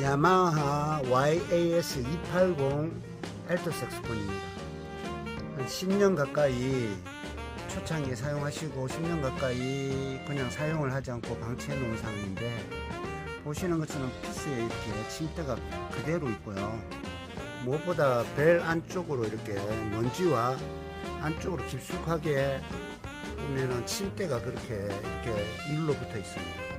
야마하 YAS280 알토 색소폰입니다. 한 10년 가까이 초창기에 사용하시고 10년 가까이 그냥 사용을 하지 않고 방치해 놓은 상황인데, 보시는 것처럼 피스에 이렇게 침대가 그대로 있고요. 무엇보다 벨 안쪽으로 이렇게 먼지와 안쪽으로 깊숙하게 보면은 침대가 그렇게 이렇게 일로 붙어 있습니다.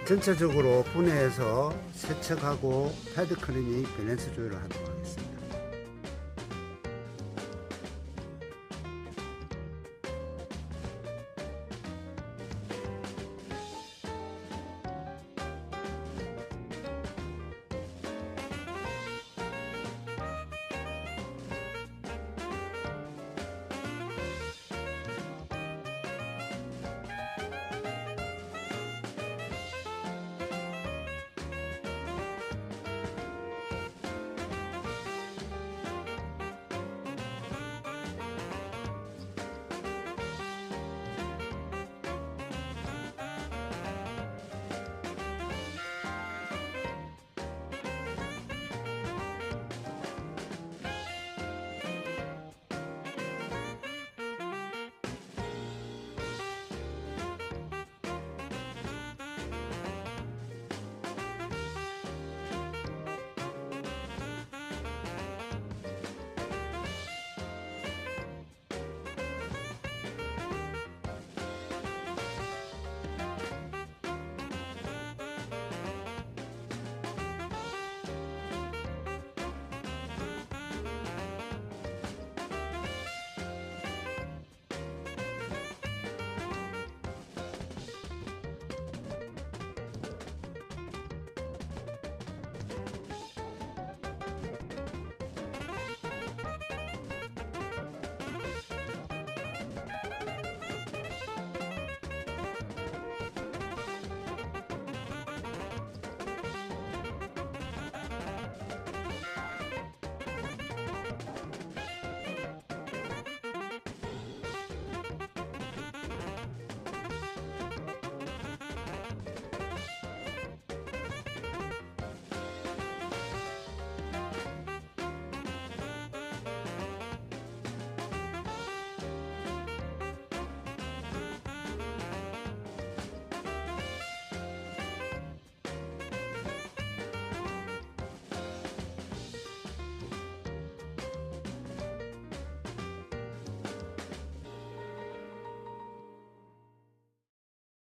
전체적으로 분해해서 세척하고 패드 클리닝 밸런스 조율을 하도록 하겠습니다.